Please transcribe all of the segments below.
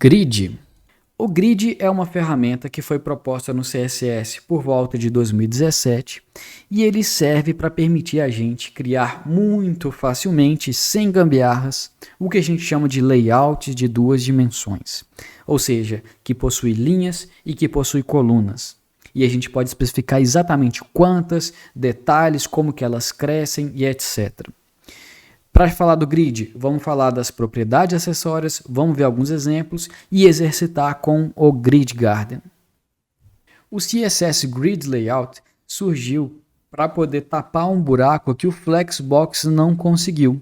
Grid. O Grid é uma ferramenta que foi proposta no CSS por volta de 2017 e ele serve para permitir a gente criar muito facilmente, sem gambiarras, o que a gente chama de layouts de duas dimensões, ou seja, que possui linhas e que possui colunas. E a gente pode especificar exatamente quantas, detalhes, como que elas crescem e etc. Para falar do grid, vamos falar das propriedades acessórias, vamos ver alguns exemplos e exercitar com o Grid Garden. O CSS Grid Layout surgiu para poder tapar um buraco que o Flexbox não conseguiu.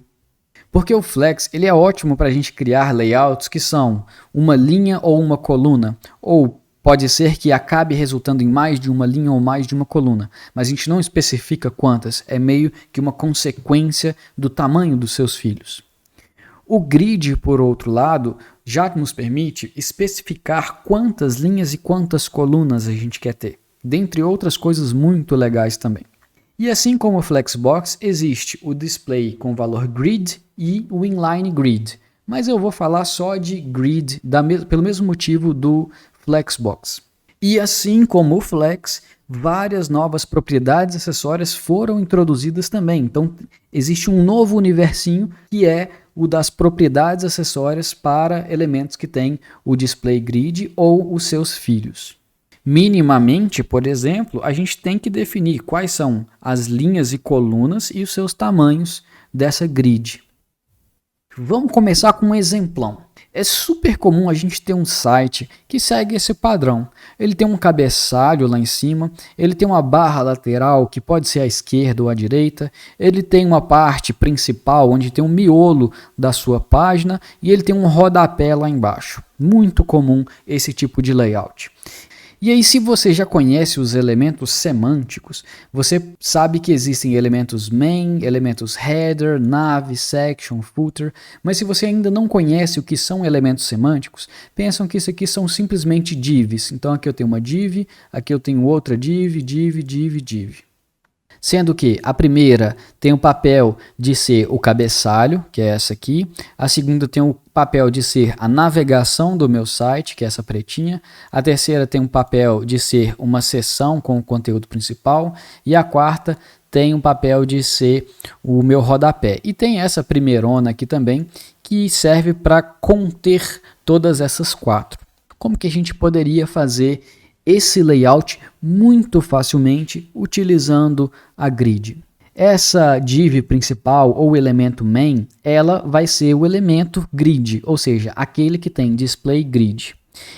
Porque o Flex ele é ótimo para a gente criar layouts que são uma linha ou uma coluna, ou pode ser que acabe resultando em mais de uma linha ou mais de uma coluna, mas a gente não especifica quantas, é meio que uma consequência do tamanho dos seus filhos. O grid, por outro lado, já nos permite especificar quantas linhas e quantas colunas a gente quer ter, dentre outras coisas muito legais também. E assim como o Flexbox, existe o display com valor grid e o inline grid, mas eu vou falar só de grid pelo mesmo motivo do Flexbox. E assim como o Flex, várias novas propriedades acessórias foram introduzidas também. Então, existe um novo universinho que é o das propriedades acessórias para elementos que têm o display grid ou os seus filhos. Minimamente, por exemplo, a gente tem que definir quais são as linhas e colunas e os seus tamanhos dessa grid. Vamos começar com um exemplão. É super comum a gente ter um site que segue esse padrão. Ele tem um cabeçalho lá em cima, ele tem uma barra lateral que pode ser à esquerda ou à direita, ele tem uma parte principal onde tem um miolo da sua página e ele tem um rodapé lá embaixo. Muito comum esse tipo de layout. E aí, se você já conhece os elementos semânticos, você sabe que existem elementos main, elementos header, nav, section, footer, mas se você ainda não conhece o que são elementos semânticos, pensam que isso aqui são simplesmente divs. Então aqui eu tenho uma div, aqui eu tenho outra div, div. Sendo que a primeira tem o papel de ser o cabeçalho, que é essa aqui. A segunda tem o papel de ser a navegação do meu site, que é essa pretinha. A terceira tem um papel de ser uma seção com o conteúdo principal. E a quarta tem um papel de ser o meu rodapé. E tem essa primeirona aqui também, que serve para conter todas essas quatro. Como que a gente poderia fazer esse layout muito facilmente utilizando a grid? Essa div principal ou elemento main, ela vai ser o elemento grid, ou seja, aquele que tem display grid.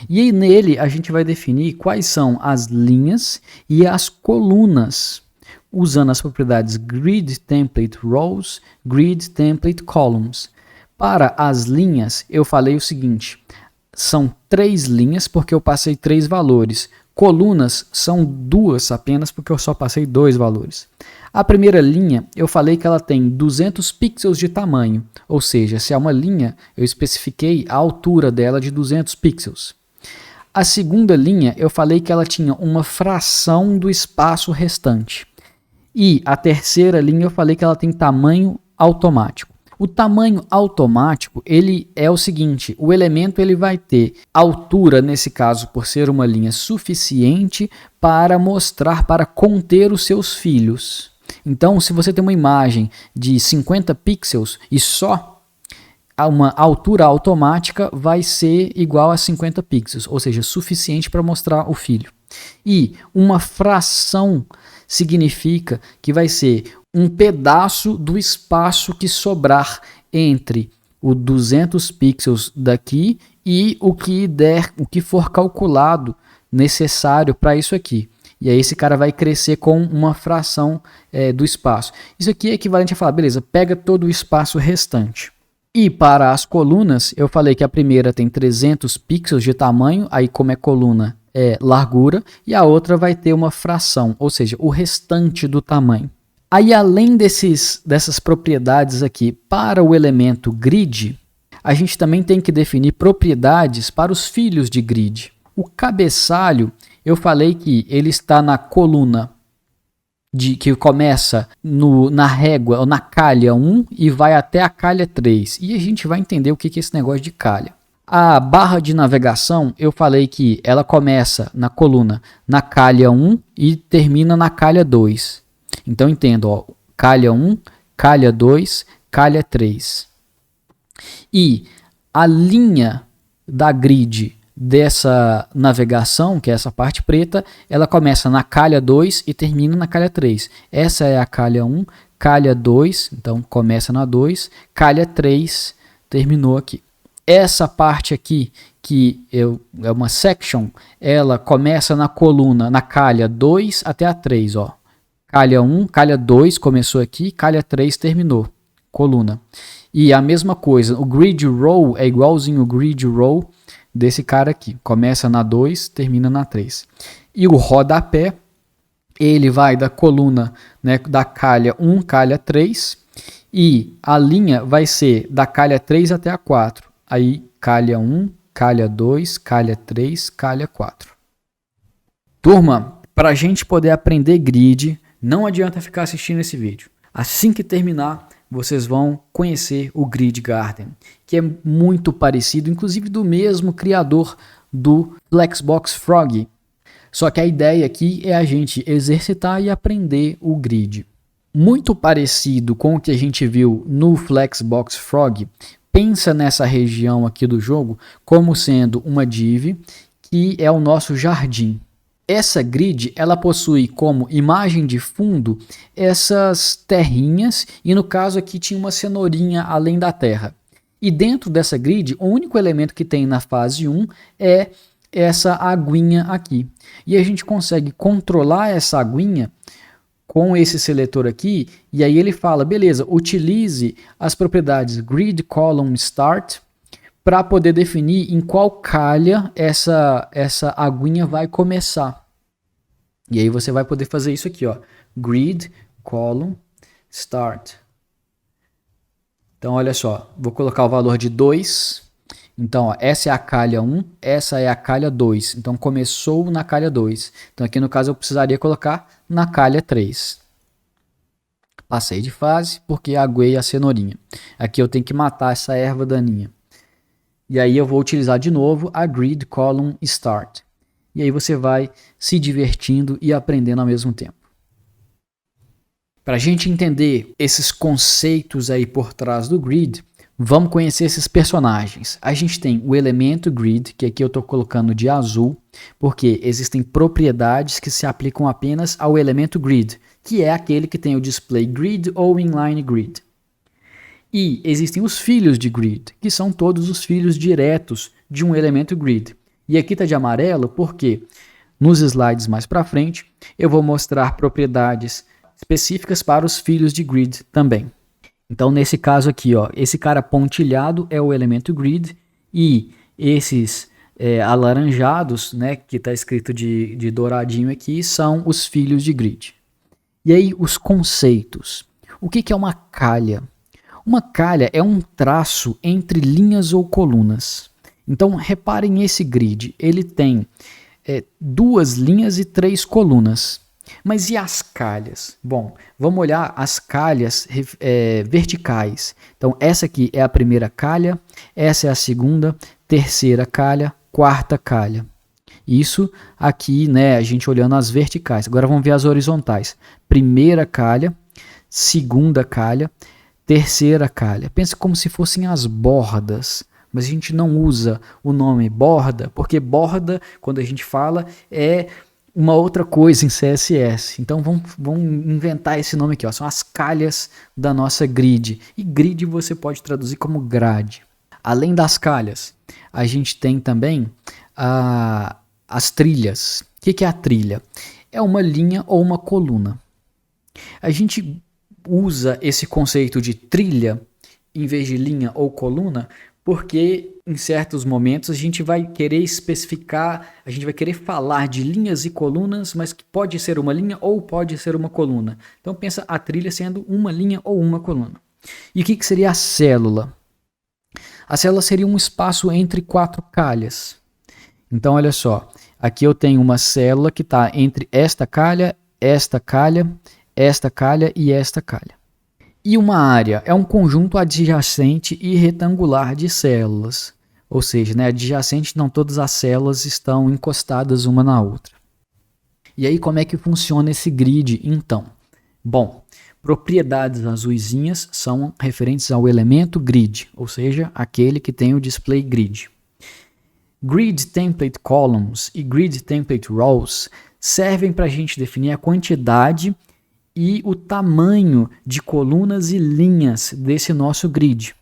E aí nele a gente vai definir quais são as linhas e as colunas, usando as propriedades grid template rows, grid template columns. Para as linhas, eu falei o seguinte: são 3 linhas porque eu passei 3 valores. Colunas são 2 apenas porque eu só passei 2 valores. A primeira linha, eu falei que ela tem 200 pixels de tamanho, ou seja, se é uma linha, eu especifiquei a altura dela de 200 pixels. A segunda linha, eu falei que ela tinha uma fração do espaço restante. E a terceira linha, eu falei que ela tem tamanho automático. O tamanho automático, ele é o seguinte: o elemento ele vai ter altura, nesse caso, por ser uma linha suficiente para mostrar, para conter os seus filhos. Então, se você tem uma imagem de 50 pixels e só uma altura automática vai ser igual a 50 pixels, ou seja, suficiente para mostrar o filho. E uma fração significa que vai ser um pedaço do espaço que sobrar entre o 200 pixels daqui e o que for calculado necessário para isso aqui. E aí esse cara vai crescer com uma fração do espaço. Isso aqui é equivalente a falar, beleza, pega todo o espaço restante. E para as colunas, eu falei que a primeira tem 300 pixels de tamanho, aí como é coluna é largura, e a outra vai ter uma fração, ou seja, o restante do tamanho. Aí, além dessas propriedades aqui para o elemento grid, a gente também tem que definir propriedades para os filhos de grid. O cabeçalho, eu falei que ele está na coluna que começa na régua ou na calha 1 e vai até a calha 3. E a gente vai entender o que é esse negócio de calha. A barra de navegação, eu falei que ela começa na coluna na calha 1 e termina na calha 2. Então entendo, ó, calha 1, calha 2, calha 3. E a linha da grid dessa navegação, que é essa parte preta, ela começa na calha 2 e termina na calha 3. Essa é a calha 1, calha 2, então começa na 2, calha 3, terminou aqui. Essa parte aqui, que é uma section, ela começa na coluna, na calha 2 até a 3, ó. Calha 1, calha 2 começou aqui, calha 3 terminou, coluna. E a mesma coisa, o grid row é igualzinho o grid row desse cara aqui. Começa na 2, termina na 3. E o rodapé, ele vai da coluna, né, da calha 1, calha 3, e a linha vai ser da calha 3 até a 4. Aí calha 1, calha 2, calha 3, calha 4. Turma, para a gente poder aprender grid, não adianta ficar assistindo esse vídeo. Assim que terminar, vocês vão conhecer o Grid Garden, que é muito parecido, inclusive do mesmo criador do Flexbox Frog. Só que a ideia aqui é a gente exercitar e aprender o grid. Muito parecido com o que a gente viu no Flexbox Frog, pensa nessa região aqui do jogo como sendo uma div, que é o nosso jardim. Essa grid, ela possui como imagem de fundo essas terrinhas, e no caso aqui tinha uma cenourinha além da terra. E dentro dessa grid, o único elemento que tem na fase 1 é essa aguinha aqui. E a gente consegue controlar essa aguinha com esse seletor aqui, e aí ele fala, beleza, utilize as propriedades grid column start para poder definir em qual calha essa aguinha vai começar. E aí você vai poder fazer isso aqui, ó, grid column start. Então olha só, vou colocar o valor de 2. Então ó, essa é a calha 1, essa é a calha 2. Então começou na calha 2. Então aqui no caso eu precisaria colocar na calha 3. Passei de fase porque aguei a cenourinha. Aqui eu tenho que matar essa erva daninha. E aí eu vou utilizar de novo a grid column start. E aí você vai se divertindo e aprendendo ao mesmo tempo. Para a gente entender esses conceitos aí por trás do grid, vamos conhecer esses personagens. A gente tem o elemento grid, que aqui eu estou colocando de azul, porque existem propriedades que se aplicam apenas ao elemento grid, que é aquele que tem o display grid ou inline grid. E existem os filhos de grid, que são todos os filhos diretos de um elemento grid. E aqui está de amarelo porque nos slides mais para frente eu vou mostrar propriedades específicas para os filhos de grid também. Então nesse caso aqui, ó, esse cara pontilhado é o elemento grid e esses alaranjados, né, que está escrito de douradinho aqui, são os filhos de grid. E aí os conceitos. O que é uma calha? Uma calha é um traço entre linhas ou colunas. Então, reparem esse grid, ele tem 2 linhas e 3 colunas. Mas e as calhas? Bom, vamos olhar as calhas verticais. Então, essa aqui é a primeira calha, essa é a segunda, terceira calha, quarta calha. Isso aqui, né, a gente olhando as verticais. Agora vamos ver as horizontais. Primeira calha, segunda calha, terceira calha. Pensa como se fossem as bordas. Mas a gente não usa o nome borda, porque borda, quando a gente fala, é uma outra coisa em CSS. Então vamos inventar esse nome aqui, ó. São as calhas da nossa grid. E grid você pode traduzir como grade. Além das calhas, a gente tem também as trilhas. O que é a trilha? É uma linha ou uma coluna. A gente usa esse conceito de trilha em vez de linha ou coluna porque em certos momentos a gente vai querer especificar, a gente vai querer falar de linhas e colunas, mas que pode ser uma linha ou pode ser uma coluna. Então pensa a trilha sendo uma linha ou uma coluna. E o que seria a célula? A célula seria um espaço entre 4 calhas. Então olha só, aqui eu tenho uma célula que está entre esta calha, esta calha, esta calha e esta calha. E uma área é um conjunto adjacente e retangular de células. ou seja, né, adjacente, não todas as células estão encostadas uma na outra. E aí como é que funciona esse grid então? Bom, propriedades azuisinhas são referentes ao elemento grid, ou seja, aquele que tem o display grid. Grid template columns e grid template rows servem para a gente definir a quantidade e o tamanho de colunas e linhas desse nosso grid.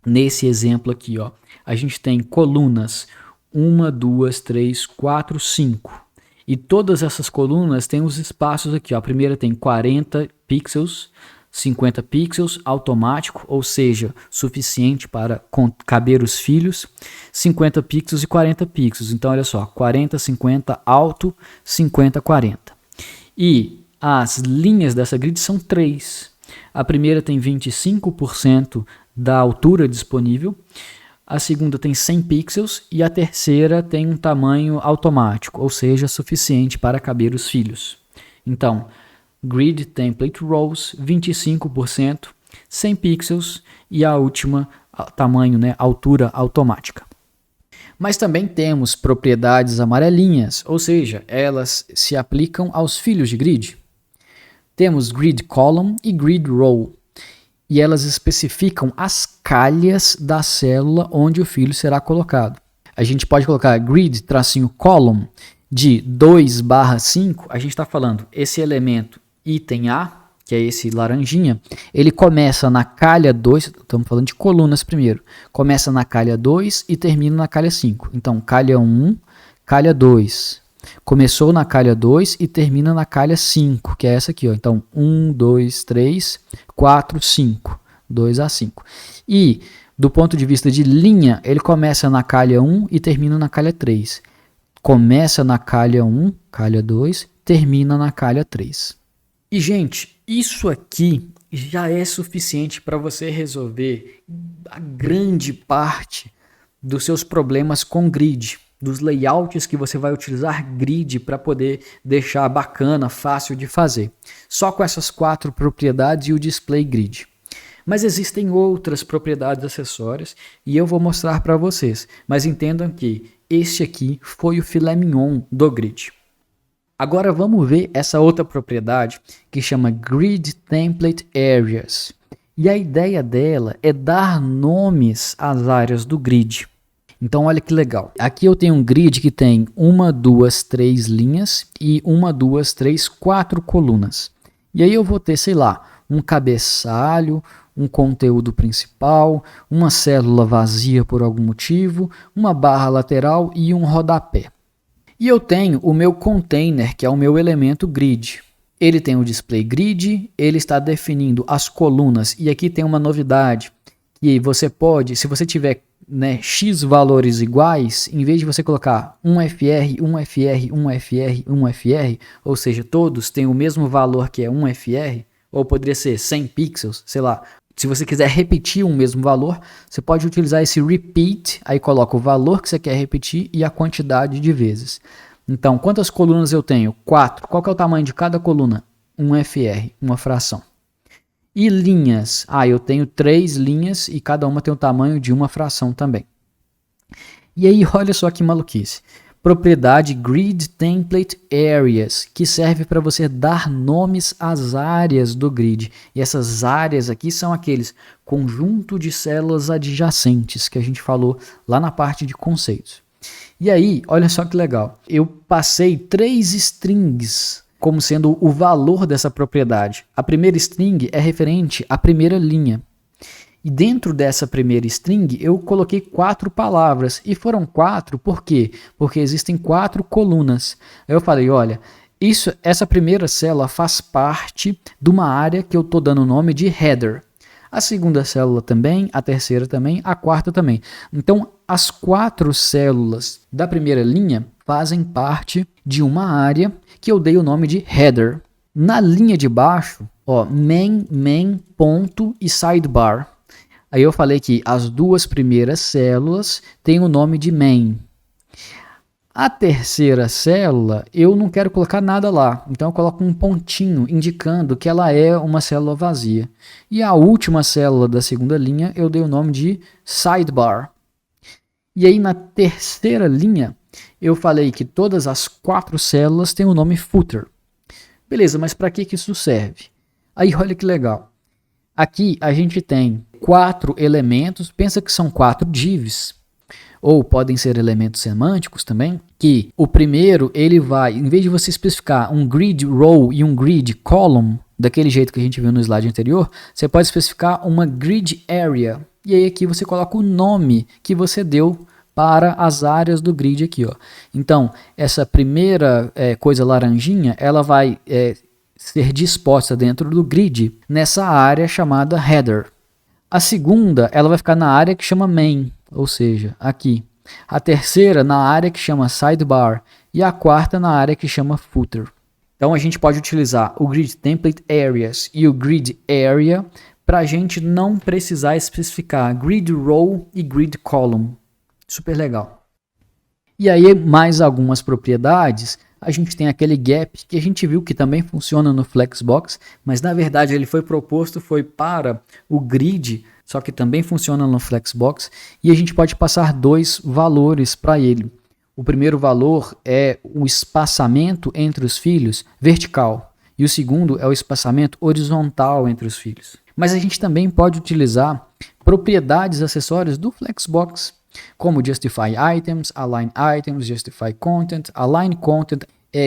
Nesse exemplo aqui, ó, a gente tem colunas 1, 2, 3, 4, 5. E todas essas colunas têm os espaços aqui. Ó. A primeira tem 40 pixels, 50 pixels, automático, ou seja, suficiente para caber os filhos, 50 pixels e 40 pixels. Então, olha só, 40, 50, alto, 50, 40. E as linhas dessa grid são 3. A primeira tem 25% da altura disponível, a segunda tem 100 pixels e a terceira tem um tamanho automático, ou seja, suficiente para caber os filhos. Então, Grid Template Rows, 25%, 100 pixels e a última, tamanho, né, altura automática. Mas também temos propriedades amarelinhas, ou seja, elas se aplicam aos filhos de grid. Temos Grid Column e Grid Row, e elas especificam as calhas da célula onde o filho será colocado. A gente pode colocar grid-column de 2/5, a gente está falando esse elemento item A, que é esse laranjinha, ele começa na calha 2, estamos falando de colunas primeiro, começa na calha 2 e termina na calha 5. Então, calha 1, calha 2. Começou na calha 2 e termina na calha 5, que é essa aqui. Ó. Então, 1, 2, 3, 4, 5. 2 a 5. E, do ponto de vista de linha, ele começa na calha 1 e termina na calha 3. Começa na calha 1, calha 2, termina na calha 3. E, gente, isso aqui já é suficiente para você resolver a grande parte dos seus problemas com grid, dos layouts que você vai utilizar grid para poder deixar bacana, fácil de fazer. Só com essas 4 propriedades e o display grid. Mas existem outras propriedades acessórias e eu vou mostrar para vocês. Mas entendam que este aqui foi o filé mignon do grid. Agora vamos ver essa outra propriedade que chama Grid Template Areas. E a ideia dela é dar nomes às áreas do grid. Então olha que legal. Aqui eu tenho um grid que tem 1, 2, 3 linhas e 1, 2, 3, 4 colunas. E aí eu vou ter, sei lá, um cabeçalho, um conteúdo principal, uma célula vazia por algum motivo, uma barra lateral e um rodapé. E eu tenho o meu container, que é o meu elemento grid. Ele tem o display grid, ele está definindo as colunas. E aqui tem uma novidade, que você pode, se você tiver X valores iguais, em vez de você colocar 1FR, 1FR, 1FR, 1FR, ou seja, todos têm o mesmo valor que é 1FR, ou poderia ser 100 pixels, sei lá. Se você quiser repetir um mesmo valor, você pode utilizar esse repeat, aí coloca o valor que você quer repetir e a quantidade de vezes. Então, quantas colunas eu tenho? 4. Qual que é o tamanho de cada coluna? 1FR, uma fração. E linhas? Eu tenho 3 linhas e cada uma tem o tamanho de uma fração também. E aí, olha só que maluquice. Propriedade Grid Template Areas, que serve para você dar nomes às áreas do grid. E essas áreas aqui são aqueles conjunto de células adjacentes que a gente falou lá na parte de conceitos. E aí, olha só que legal. Eu passei 3 strings como sendo o valor dessa propriedade. A primeira string é referente à primeira linha. E dentro dessa primeira string eu coloquei 4 palavras. E foram 4 por quê? Porque existem 4 colunas. Aí eu falei, olha, essa primeira célula faz parte de uma área que eu estou dando o nome de header. A segunda célula também, a terceira também, a quarta também. Então, as 4 células da primeira linha fazem parte de uma área que eu dei o nome de header. Na linha de baixo, ó, main, ponto e sidebar. Aí eu falei que as 2 primeiras células têm o nome de main. A terceira célula, eu não quero colocar nada lá. Então eu coloco um pontinho indicando que ela é uma célula vazia. E a última célula da segunda linha, eu dei o nome de sidebar. E aí na terceira linha, eu falei que todas as 4 células têm o nome footer. Beleza, mas para que isso serve? Aí olha que legal. Aqui a gente tem 4 elementos, pensa que são 4 divs, ou podem ser elementos semânticos também, que o primeiro ele vai, em vez de você especificar um grid row e um grid column, daquele jeito que a gente viu no slide anterior, você pode especificar uma grid area. E aí aqui você coloca o nome que você deu para as áreas do grid aqui, ó. Então, essa primeira coisa laranjinha, ela vai ser disposta dentro do grid nessa área chamada header. A segunda, ela vai ficar na área que chama main, ou seja, aqui. A terceira na área que chama sidebar e a quarta na área que chama footer. Então a gente pode utilizar o grid template areas e o grid area para a gente não precisar especificar grid row e grid column. Super legal. E aí mais algumas propriedades. A gente tem aquele gap que a gente viu que também funciona no Flexbox, mas na verdade ele foi proposto para o grid, só que também funciona no Flexbox, e a gente pode passar 2 valores para ele. O primeiro valor é o espaçamento entre os filhos vertical, e o segundo é o espaçamento horizontal entre os filhos. Mas a gente também pode utilizar propriedades acessórias do Flexbox, como Justify Items, Align Items, Justify Content, Align Content.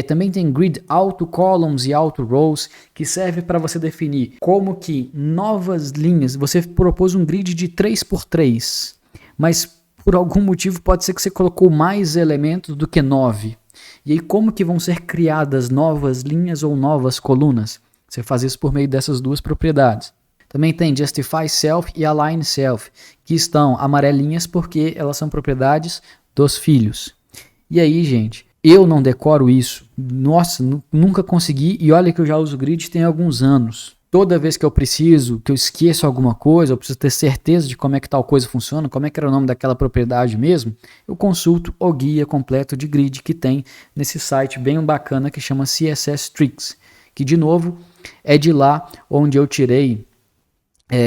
Também tem Grid Auto Columns e Auto Rows, que serve para você definir como que novas linhas, você propôs um grid de 3x3, mas por algum motivo pode ser que você colocou mais elementos do que 9. E aí como que vão ser criadas novas linhas ou novas colunas? Você faz isso por meio dessas 2 propriedades. Também tem Justify Self e Align Self, que estão amarelinhas porque elas são propriedades dos filhos. E aí, gente, eu não decoro isso. Nossa, nunca consegui, e olha que eu já uso grid tem alguns anos. Toda vez que eu preciso, que eu esqueço alguma coisa, eu preciso ter certeza de como é que tal coisa funciona, como é que era o nome daquela propriedade mesmo, eu consulto o guia completo de grid que tem nesse site bem bacana que chama CSS Tricks, que de novo é de lá onde eu tirei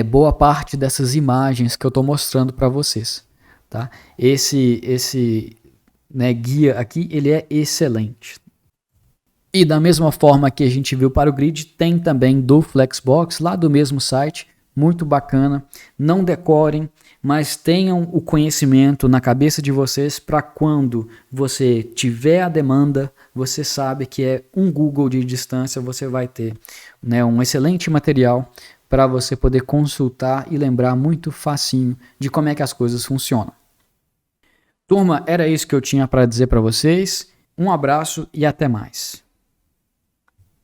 boa parte dessas imagens que eu estou mostrando para vocês. Tá? Esse guia aqui ele é excelente. E da mesma forma que a gente viu para o grid, tem também do Flexbox, lá do mesmo site, muito bacana. Não decorem, mas tenham o conhecimento na cabeça de vocês para quando você tiver a demanda, você sabe que é um Google de distância, você vai ter um excelente material para você poder consultar e lembrar muito facinho de como é que as coisas funcionam. Turma, era isso que eu tinha para dizer para vocês. Um abraço e até mais.